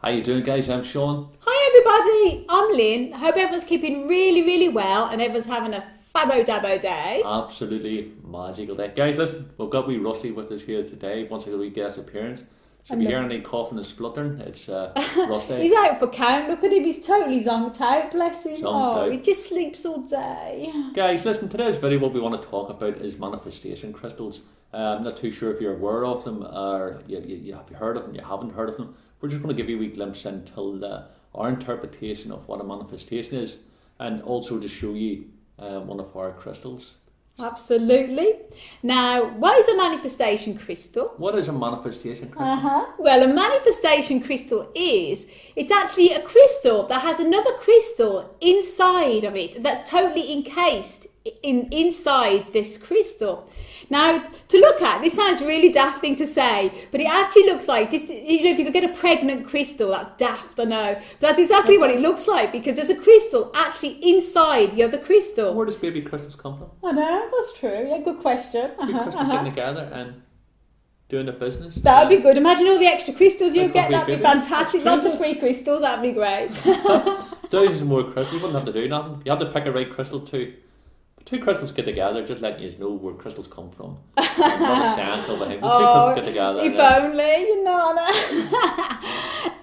How you doing, guys? I'm Sean. Hi everybody, I'm Lynn. Hope everyone's keeping really well and everyone's having a fabo-dabo day. Absolutely magical day. Guys, listen, we've got wee Rosy with us here today. Once again, we guest appearance. So if you hear any coughing and spluttering, it's Rosy. He's out for count. Look at him, he's totally zonked out, bless him. Zonked out. He just sleeps all day. Guys, listen, today's video, what we want to talk about is manifestation crystals. I'm not too sure if you're aware of them or you have heard of them, you haven't heard of them. We're just going to give you a wee glimpse into our interpretation of what a manifestation is, and also to show you one of our crystals. Absolutely. Now, what is a manifestation crystal? What is a manifestation crystal? Well, a manifestation crystal it's actually a crystal that has another crystal inside of it that's totally encased inside this crystal. Now, to look at, this sounds really daft thing to say, but it actually looks like this. You know, if you could get a pregnant crystal, that's daft, I know. But that's exactly what it looks like, because there's a crystal actually inside the other crystal. Where does baby crystals come from? I know, that's true. Yeah, good question. Baby crystals getting together and doing a business. That would be good. Imagine all the extra crystals you get. That'd be fantastic. True, lots of free crystals. That'd be great. Thousands more crystals. You wouldn't have to do nothing. You have to pick a right crystal too. Two crystals get together, just letting you know where crystals come from. Not essential, but two crystals get together. If only, you know.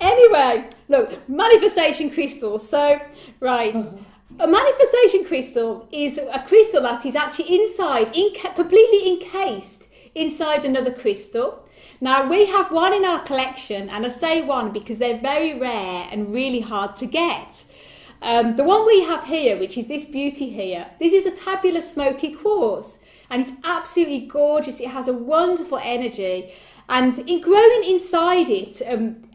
Anyway, look, manifestation crystals. So, right, a manifestation crystal is a crystal that is actually inside, completely encased inside another crystal. Now, we have one in our collection, and I say one because they're very rare and really hard to get. The one we have here, which is this beauty here, this is a tabular smoky quartz, and it's absolutely gorgeous. It has a wonderful energy, and growing inside it,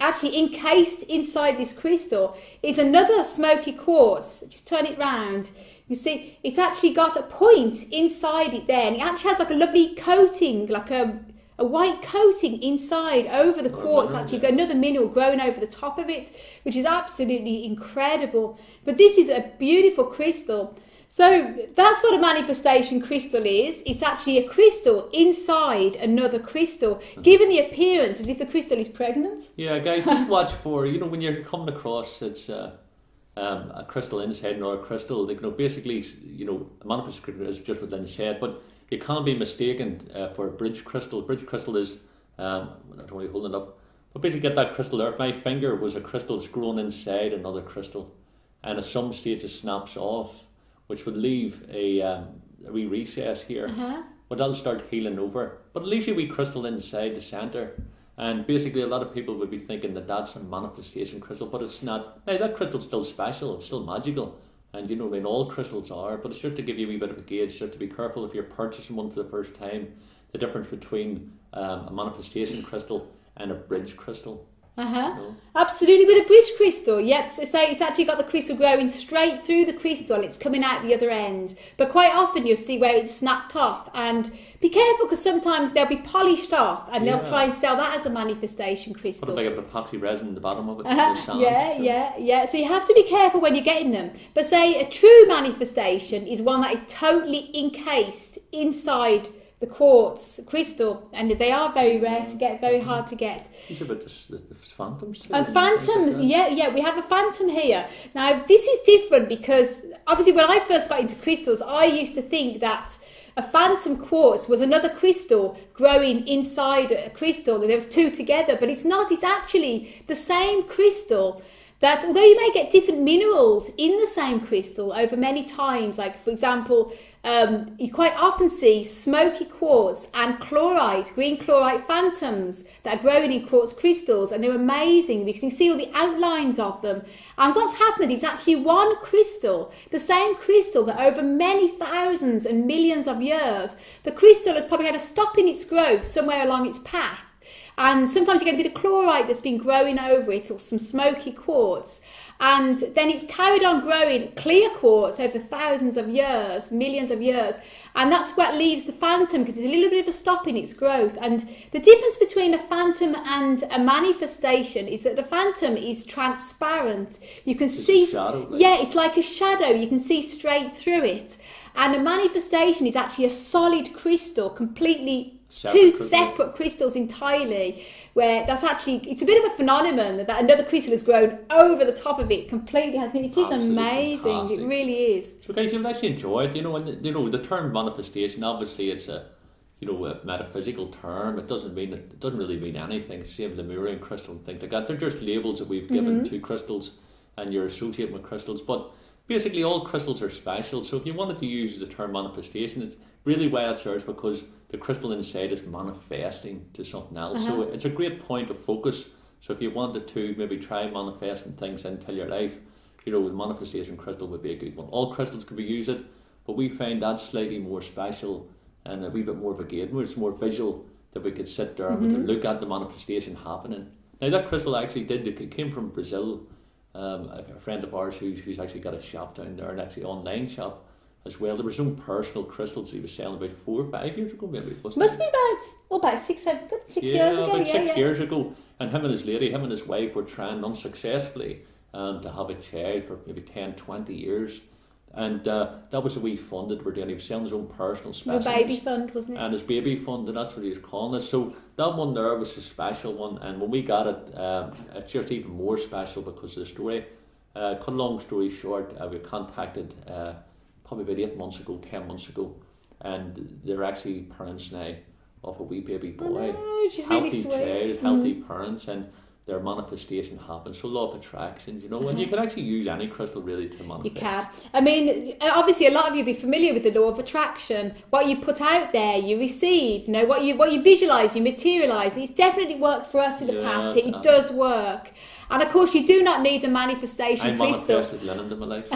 actually encased inside this crystal, is another smoky quartz. Just turn it round. You see, it's actually got a point inside it there, and it actually has like a lovely coating, like a white coating inside over the quartz, actually got another mineral growing over the top of it, which is absolutely incredible. But this is a beautiful crystal. So that's what a manifestation crystal is. It's actually a crystal inside another crystal, given the appearance as if the crystal is pregnant. Yeah, guys, just watch for, when you're coming across it's a crystal inside another crystal. Basically, a manifestation crystal is just what Lynn said, but it can't be mistaken for a bridge crystal. Bridge crystal is, I don't want to hold it up, but basically get that crystal there. If my finger was a crystal that's grown inside another crystal, and at some stage it snaps off, which would leave a wee recess here, but that'll start healing over. But it leaves you a wee crystal inside the centre, and basically a lot of people would be thinking that that's a manifestation crystal, but it's not. Now that crystal's still special, it's still magical. And all crystals are, but it's just to give you a wee bit of a gauge, just to be careful if you're purchasing one for the first time, the difference between a manifestation crystal and a bridge crystal. Absolutely, with a bridge crystal, yes, it's actually got the crystal growing straight through the crystal, it's coming out the other end. But quite often you'll see where it's snapped off, and be careful because sometimes they'll be polished off and they'll try and sell that as a manifestation crystal. Put like a epoxy resin in the bottom of it. Yeah. So you have to be careful when you're getting them. But say a true manifestation is one that is totally encased inside the quartz crystal, and they are very rare to get, very hard to get. These are about the phantoms too. And phantoms, yeah, we have a phantom here. Now, this is different because obviously when I first got into crystals, I used to think that a phantom quartz was another crystal growing inside a crystal, and there was two together, but it's not. It's actually the same crystal. That although you may get different minerals in the same crystal over many times, like for example, you quite often see smoky quartz and green chlorite phantoms that are growing in quartz crystals, and they're amazing because you can see all the outlines of them. And what's happened is actually one crystal, the same crystal, that over many thousands and millions of years, the crystal has probably had a stop in its growth somewhere along its path. And sometimes you get a bit of chlorite that's been growing over it, or some smoky quartz, and then it's carried on growing clear quartz over thousands of years, millions of years, and that's what leaves the phantom, because there's a little bit of a stop in its growth. And the difference between a phantom and a manifestation is that the phantom is transparent. You can see, it's like a shadow, you can see straight through it. And a manifestation is actually a solid crystal, completely two separate crystals entirely, where that's actually, it's a bit of a phenomenon that another crystal has grown over the top of it completely. I think it is amazing. Fantastic. It really is. So guys, you'll actually enjoy it, and the term manifestation, obviously it's a metaphysical term. It doesn't really mean anything. It's the same as the mirroring crystal and things like that. They're just labels that we've given to crystals, and you're associating with crystals. But basically all crystals are special. So if you wanted to use the term manifestation, it's really why it's there is because the crystal inside is manifesting to something else. So it's a great point of focus. So if you wanted to maybe try manifesting things into your life, the manifestation crystal would be a good one. All crystals can be used, but we find that slightly more special and a wee bit more of a game where it's more visual, that we could sit there and we could look at the manifestation happening. Now that crystal actually it came from Brazil. A friend of ours who's actually got a shop down there, and actually online shop as well. There were some personal crystals he was selling about 4 or 5 years ago, maybe. Must be about 6 years ago. About 6 years ago. And him and his wife were trying unsuccessfully to have a child for maybe 10, 20 years. And that was the way he funded. He was selling his own personal specimens. The baby fund, wasn't it? And his baby fund, and that's what he was calling it. So that one there was a special one. And when we got it, it's just even more special because of the story. Cut a long story short, we contacted probably about 8 months ago, 10 months ago. And they're actually parents now of a wee baby boy. Oh, which is healthy really child, healthy parents, and their manifestation happens. So law of attraction, and you can actually use any crystal really to manifest. You can. I mean, obviously a lot of you will be familiar with the law of attraction. What you put out there, you receive. What you visualise, you materialise. It's definitely worked for us in the past. It does work. And of course, you do not need a manifestation crystal. I manifested Lyn into my life.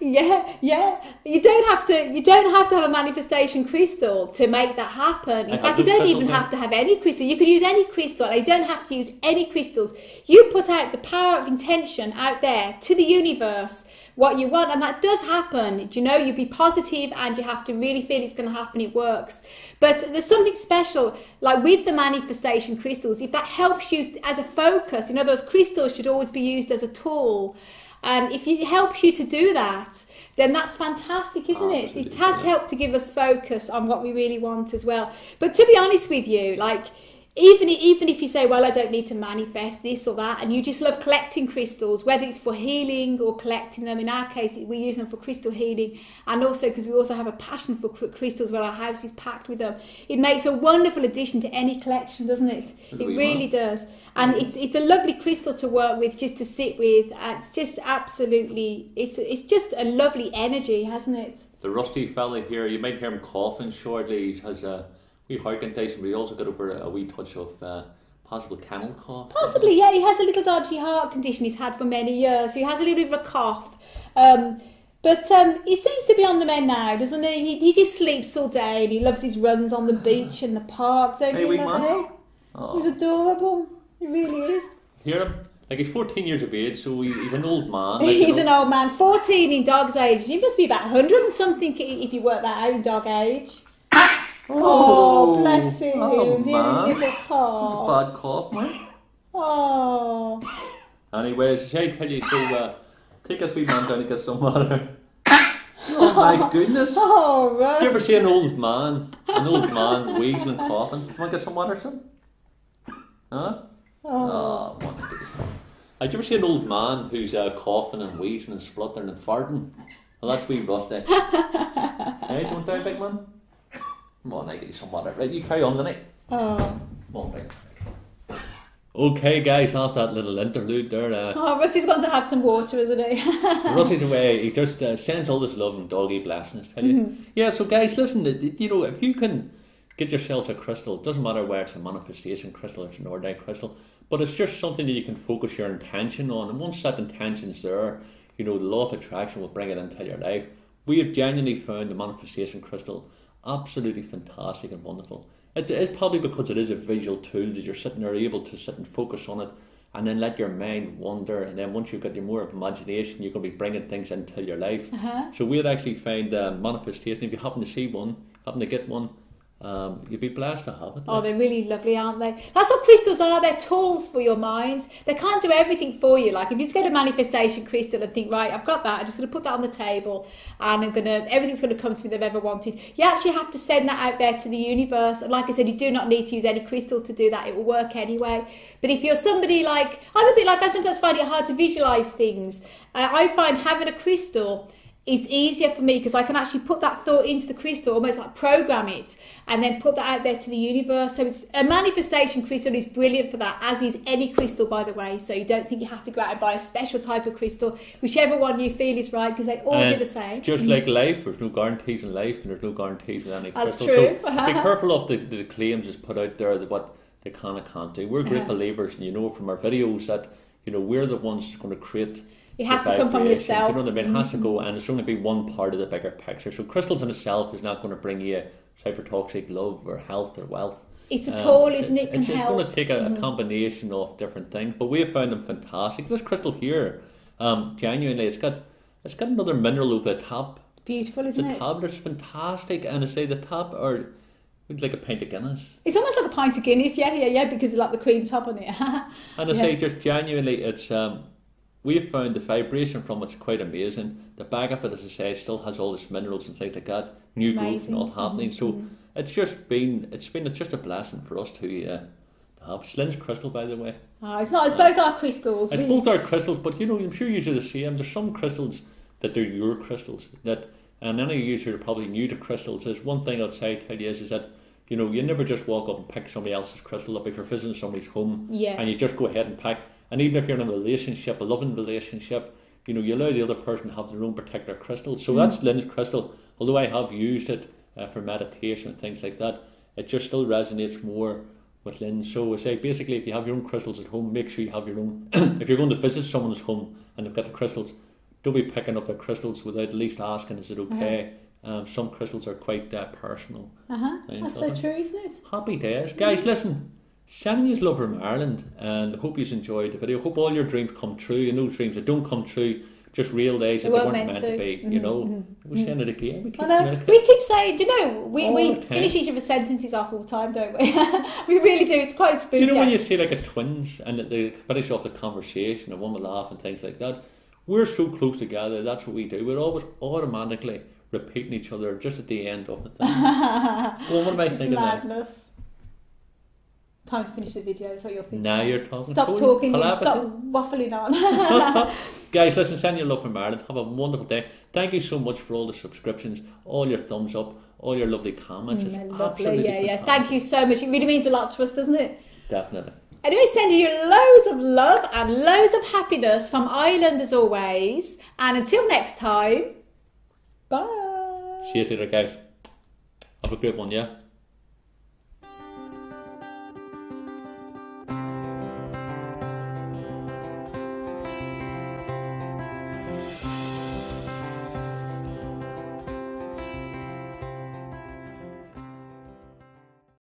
Yeah. You don't have to have a manifestation crystal to make that happen. In fact, you don't even have to have any crystal. You could use any crystal. And you don't have to use any crystals. You put out the power of intention out there to the universe, what you want, and that does happen. You be positive, and you have to really feel it's going to happen. It works. But there's something special, like with the manifestation crystals, if that helps you as a focus. Those crystals should always be used as a tool, and if it helps you to do that, then that's fantastic, isn't it? It has helped to give us focus on what we really want as well. But to be honest with you, even if you say, well, I don't need to manifest this or that, and you just love collecting crystals, whether it's for healing or collecting them. In our case, we use them for crystal healing, and also because we also have a passion for crystals where our house is packed with them. It makes a wonderful addition to any collection, doesn't it? It really does. And it's a lovely crystal to work with, just to sit with. It's just absolutely, it's just a lovely energy, hasn't it? The rusty fella here, you might hear him coughing shortly. He has a wee heart condition, but he also got over a wee touch of possible kennel cough. Possibly, yeah. He has a little dodgy heart condition he's had for many years. So he has a little bit of a cough. But he seems to be on the mend now, doesn't he? He just sleeps all day, and he loves his runs on the beach and the park. Don't you love him? Oh. He's adorable. He really is. Hear him? He's 14 years of age, so he's an old man. He's an old man. 14 in dog's age. He must be about 100 and something if you work that out in dog age. Oh, bless him. He had his little cough. It's a bad cough, man. Oh. Anyways, I tell you, so take us wee man down and get some water. Oh my goodness. Oh, Russ. Do you ever see an old man wheezing and coughing? Do you want to get some water, son? Huh? Oh, my goodness. Did you ever see an old man who's coughing and wheezing and spluttering and farting? Well, that's wee Rusty. Hey, don't die, big man. Come on, I get you some water. Right, you carry on, Lenny. Oh. Come on, right. Okay, guys, after that little interlude there. Rusty's going to have some water, isn't he? Rusty's away. He just sends all this love and doggy blessings, tell you. Yeah, so guys, listen, if you can get yourself a crystal, it doesn't matter whether it's a manifestation crystal or it's an ordinary crystal, but it's just something that you can focus your intention on. And once that intention's there, the law of attraction will bring it into your life. We have genuinely found the manifestation crystal absolutely fantastic and wonderful. It's probably because it is a visual tool that you're sitting there able to sit and focus on it and then let your mind wander, and then once you've got your more of imagination, you're going to be bringing things into your life. So we'd actually find manifestation, if you happen to see one, happen to get one, you'd be blessed to have it. Oh, they're really lovely, aren't they? That's what crystals are. They're tools for your mind. They can't do everything for you. Like if you just get a manifestation crystal and think, right, I've got that, I'm just going to put that on the table and everything's going to come to me that I've ever wanted. You actually have to send that out there to the universe. And like I said, you do not need to use any crystals to do that. It will work anyway. But if you're somebody like, I'm a bit like, I sometimes find it hard to visualize things. I find having a crystal is easier for me because I can actually put that thought into the crystal, almost like program it, and then put that out there to the universe. So it's a manifestation crystal is brilliant for that, as is any crystal, by the way. So you don't think you have to go out and buy a special type of crystal, whichever one you feel is right, because they all do the same. Just like life, there's no guarantees in life, and there's no guarantees with any crystal. That's true. So be careful of the claims that's put out there that what they can and can't do. We're great believers, and you know from our videos that we're the ones going to create. It has to come from yourself. You know what I mean? It has to go, and it's only be one part of the bigger picture. So crystals in itself is not going to bring you cyphertoxic love or health or wealth. It's a tool, isn't it? It's going to take a combination of different things, but we have found them fantastic. This crystal here, genuinely, it's got another mineral over the top. Beautiful, isn't it? The tablet's fantastic, and I say the top are like a pint of Guinness. It's almost like a pint of Guinness, yeah, because of like the cream top on it. And I say just genuinely, it's we've found the vibration from it's quite amazing. The back of it, as I say, still has all this minerals and things like that, new growth and all happening. So it's just a blessing for us to have. It's Lyn's crystal, by the way. Oh, it's not. It's both our crystals. It's both our crystals, but I'm sure you're the same. There's some crystals that they're your crystals and any of you who are probably new to crystals. There's one thing I'd say to you is that you never just walk up and pick somebody else's crystal up if you're visiting somebody's home. And you just go ahead and pick. And even if you're in a relationship, a loving relationship, you allow the other person to have their own particular crystal. So that's Lyn's crystal. Although I have used it for meditation and things like that, it just still resonates more with Lyn. So I say basically, if you have your own crystals at home, make sure you have your own. If you're going to visit someone's home and they've got the crystals, don't be picking up their crystals without at least asking, is it okay? Some crystals are quite personal. That's so true, isn't it? Happy days. Guys, listen. Sending you love from Ireland, and I hope you enjoyed the video. I hope all your dreams come true, and those dreams that don't come true just realize that they weren't meant to be. We're saying it again. We keep saying, we finish each other's sentences off all the time, don't we? We really do. It's quite spooky. Do you know when you see like a twins and they finish off the conversation and one will laugh and things like that? We're so close together. That's what we do. We're always automatically repeating each other just at the end of it. Well, what am I thinking? It's madness. Time to finish the video, so you're thinking. Now you're talking. Stop talking and stop waffling on. Guys, listen, send your love from Ireland. Have a wonderful day. Thank you so much for all the subscriptions, all your thumbs up, all your lovely comments. It's lovely, yeah. Thank you so much. It really means a lot to us, doesn't it? Definitely. Anyway, sending you loads of love and loads of happiness from Ireland as always. And until next time, bye. See you later, guys. Have a great one, yeah?